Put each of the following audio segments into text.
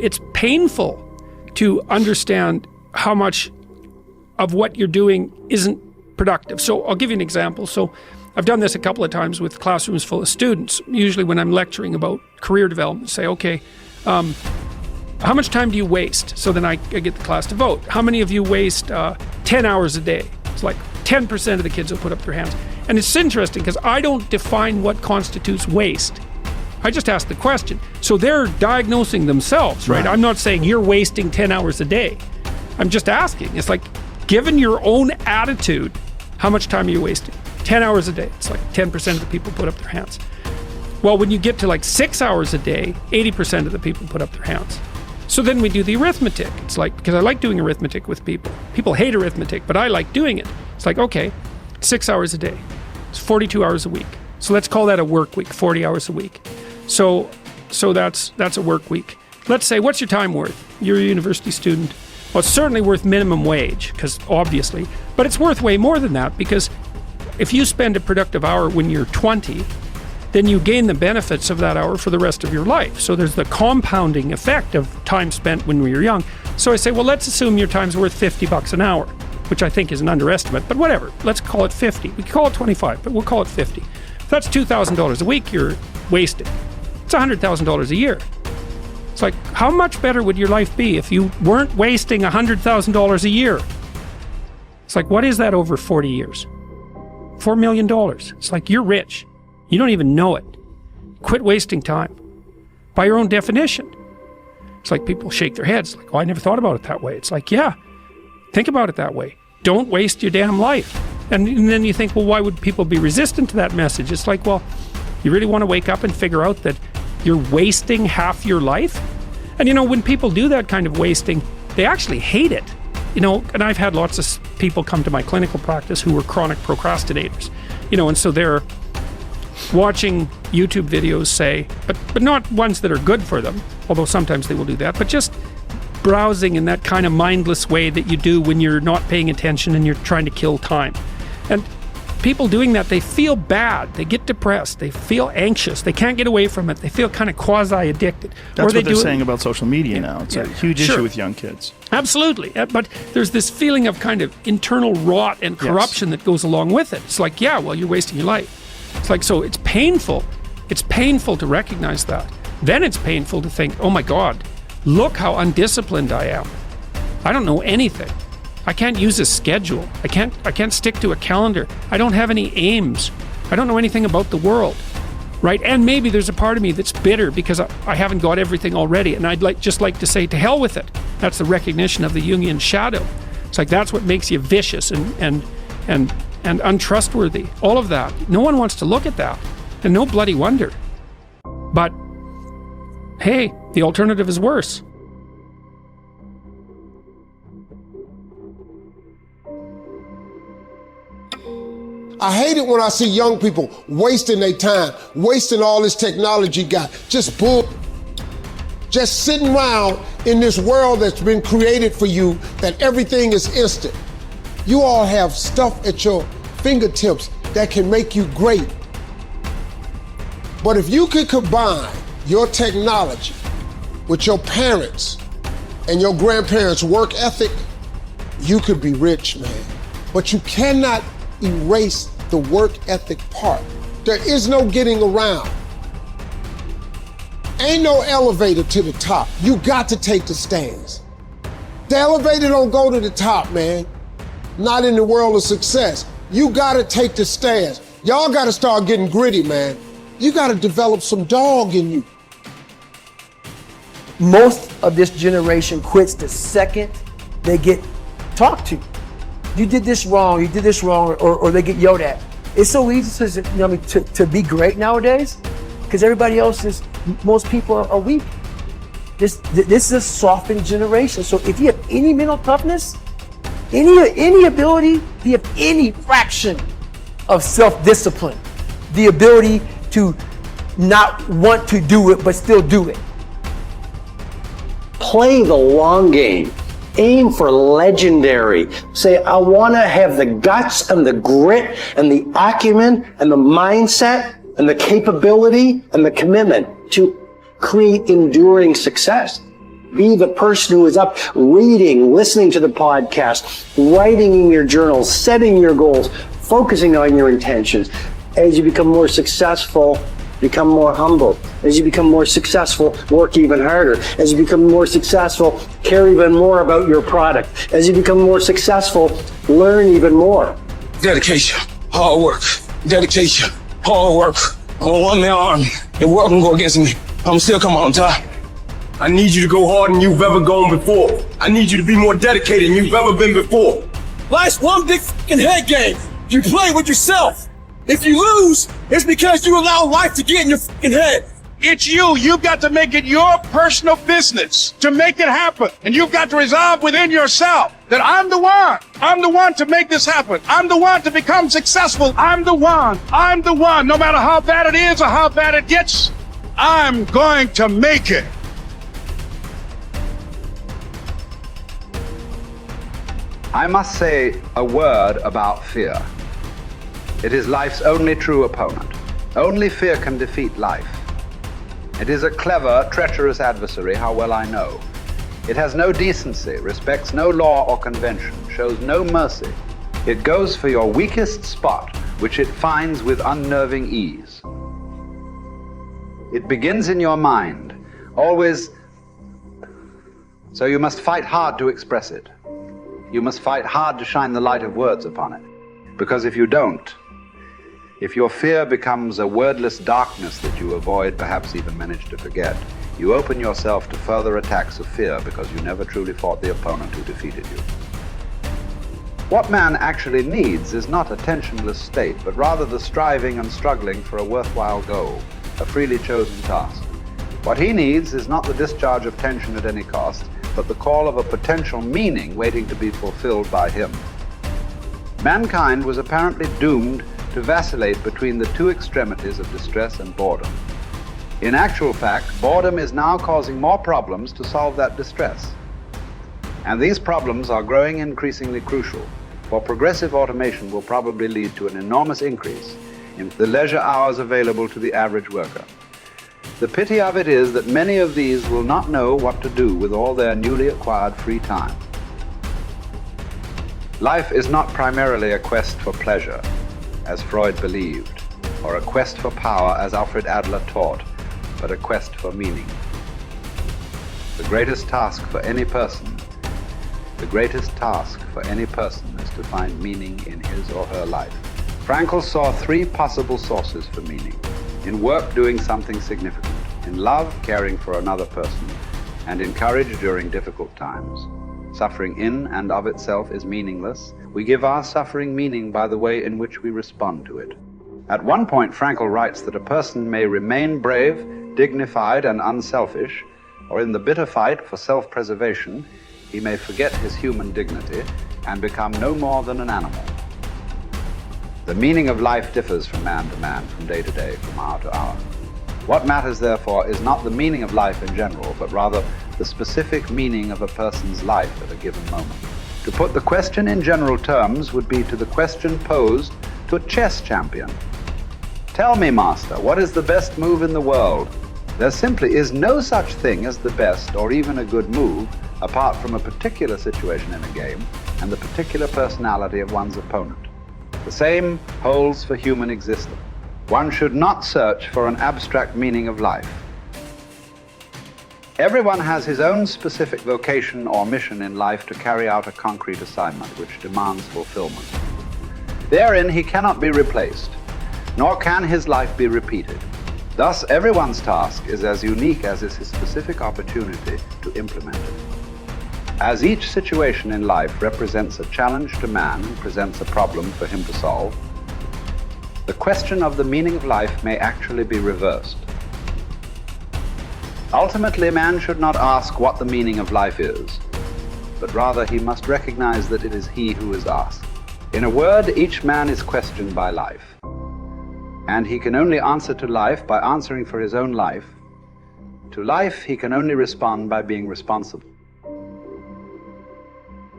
it's painful to understand how much of what you're doing isn't productive. So I'll give you an example. So I've done this a couple of times with classrooms full of students. Usually when I'm lecturing about career development, say, okay, how much time do you waste? So then I get the class to vote. How many of you waste 10 hours a day? It's like 10% of the kids will put up their hands. And it's interesting because I don't define what constitutes waste. I just ask the question. So they're diagnosing themselves, right? I'm not saying you're wasting 10 hours a day. I'm just asking. It's like, given your own attitude, how much time are you wasting? 10 hours a day. It's like 10% of the people put up their hands. Well, when you get to like 6 hours a day, 80% of the people put up their hands. So then we do the arithmetic. It's like, because I like doing arithmetic with people. People hate arithmetic, but I like doing it. It's like, okay, 6 hours a day. It's 42 hours a week. So let's call that a work week, 40 hours a week. So that's a work week. Let's say, what's your time worth? You're a university student. Well, it's certainly worth minimum wage, because obviously, but it's worth way more than that, because if you spend a productive hour when you're 20, then you gain the benefits of that hour for the rest of your life. So there's the compounding effect of time spent when we were young. So I say, well, let's assume your time's worth $50 an hour, which I think is an underestimate, but whatever. Let's call it 50. We can call it 25, but we'll call it 50. If that's $2,000 a week you're wasting. It's $100,000 a year. It's like, how much better would your life be if you weren't wasting $100,000 a year? It's like, what is that over 40 years? $4 million. It's like, you're rich. You don't even know it. Quit wasting time. By your own definition. It's like people shake their heads, like, oh, I never thought about it that way. It's like, yeah, think about it that way. Don't waste your damn life. And then you think, well, why would people be resistant to that message? It's like, well, you really want to wake up and figure out that you're wasting half your life? And you know, when people do that kind of wasting, they actually hate it. You know, and I've had lots of people come to my clinical practice who were chronic procrastinators. You know, and so they're watching YouTube videos, say, but not ones that are good for them, although sometimes they will do that, but just browsing in that kind of mindless way that you do when you're not paying attention and you're trying to kill time. And people doing that, they feel bad, they get depressed, they feel anxious, they can't get away from it, they feel kind of quasi-addicted. That's what they're saying about social media now. It's a huge issue sure. with young kids. Absolutely, but there's this feeling of kind of internal rot and corruption that goes along with it. It's like, yeah, well, you're wasting your life. It's like, so it's painful. It's painful to recognize that. Then it's painful to think, oh my God, look how undisciplined I am. I don't know anything. I can't use a schedule. I can't stick to a calendar. I don't have any aims. I don't know anything about the world, right? And maybe there's a part of me that's bitter because I haven't got everything already, and I'd just like to say, to hell with it. That's the recognition of the Jungian shadow. It's like, that's what makes you vicious and untrustworthy. All of that. No one wants to look at that, and no bloody wonder. But hey, the alternative is worse. I hate it when I see young people wasting their time, wasting all this technology got, just sitting around in this world that's been created for you, that everything is instant. You all have stuff at your fingertips that can make you great. But if you could combine your technology with your parents and your grandparents' work ethic, you could be rich, man. But you cannot erase the work ethic part. There is no getting around. Ain't no elevator to the top. You got to take the stairs. The elevator don't go to the top, man. Not in the world of success. You gotta take the stairs. Y'all gotta start getting gritty, man. You gotta develop some dog in you. Most of this generation quits the second they get talked to. You did this wrong, or they get yelled at. It's so easy to be great nowadays because everybody else is, most people are weak. This is a softened generation. So if you have any mental toughness, any ability, if you have any fraction of self-discipline, the ability to not want to do it but still do it. Play the long game. Aim for legendary. Say, I want to have the guts and the grit and the acumen and the mindset and the capability and the commitment to create enduring success. Be the person who is up reading, listening to the podcast, writing in your journal, setting your goals, focusing on your intentions. As you become more successful, become more humble. As you become more successful, work even harder. As you become more successful, care even more about your product. As you become more successful, learn even more. Dedication, hard work. Dedication, hard work. I'm a one-man army. The world can go against me. I'm still come on top. I need you to go harder than you've ever gone before. I need you to be more dedicated than you've ever been before. Life's one big fucking head game. You play with yourself. If you lose, it's because you allow life to get in your fucking head. It's you. You've got to make it your personal business to make it happen. And you've got to resolve within yourself that I'm the one. I'm the one to make this happen. I'm the one to become successful. I'm the one. I'm the one. No matter how bad it is or how bad it gets, I'm going to make it. I must say a word about fear. It is life's only true opponent. Only fear can defeat life. It is a clever, treacherous adversary, how well I know. It has no decency, respects no law or convention, shows no mercy. It goes for your weakest spot, which it finds with unnerving ease. It begins in your mind, always, so you must fight hard to express it. You must fight hard to shine the light of words upon it. Because if you don't, if your fear becomes a wordless darkness that you avoid, perhaps even manage to forget, you open yourself to further attacks of fear because you never truly fought the opponent who defeated you. What man actually needs is not a tensionless state, but rather the striving and struggling for a worthwhile goal, a freely chosen task. What he needs is not the discharge of tension at any cost, but the call of a potential meaning waiting to be fulfilled by him. Mankind was apparently doomed to vacillate between the two extremities of distress and boredom. In actual fact, boredom is now causing more problems to solve that distress. And these problems are growing increasingly crucial, for progressive automation will probably lead to an enormous increase in the leisure hours available to the average worker. The pity of it is that many of these will not know what to do with all their newly acquired free time. Life is not primarily a quest for pleasure, as Freud believed, or a quest for power, as Alfred Adler taught, but a quest for meaning. The greatest task for any person is to find meaning in his or her life. Frankl saw three possible sources for meaning: in work, doing something significant; in love, caring for another person; and in courage during difficult times. Suffering in and of itself is meaningless. We give our suffering meaning by the way in which we respond to it. At one point, Frankl writes that a person may remain brave, dignified, and unselfish, or in the bitter fight for self-preservation, he may forget his human dignity and become no more than an animal. The meaning of life differs from man to man, from day to day, from hour to hour. What matters, therefore, is not the meaning of life in general, but rather the specific meaning of a person's life at a given moment. To put the question in general terms would be to the question posed to a chess champion. Tell me, master, what is the best move in the world? There simply is no such thing as the best or even a good move apart from a particular situation in a game and the particular personality of one's opponent. The same holds for human existence. One should not search for an abstract meaning of life. Everyone has his own specific vocation or mission in life to carry out a concrete assignment which demands fulfillment. Therein he cannot be replaced, nor can his life be repeated. Thus, everyone's task is as unique as is his specific opportunity to implement it. As each situation in life represents a challenge to man and presents a problem for him to solve, the question of the meaning of life may actually be reversed. Ultimately, man should not ask what the meaning of life is, but rather he must recognize that it is he who is asked. In a word, each man is questioned by life, and he can only answer to life by answering for his own life. To life, he can only respond by being responsible.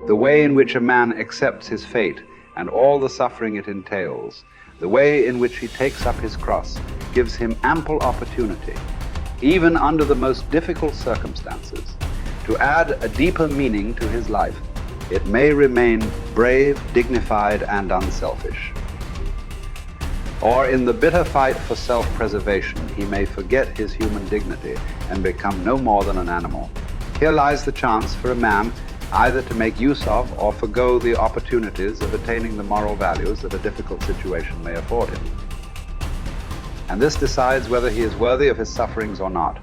The way in which a man accepts his fate and all the suffering it entails, the way in which he takes up his cross, gives him ample opportunity, even under the most difficult circumstances, to add a deeper meaning to his life, it may remain brave, dignified, and unselfish. Or in the bitter fight for self-preservation, he may forget his human dignity and become no more than an animal. Here lies the chance for a man either to make use of or forgo the opportunities of attaining the moral values that a difficult situation may afford him. And this decides whether he is worthy of his sufferings or not.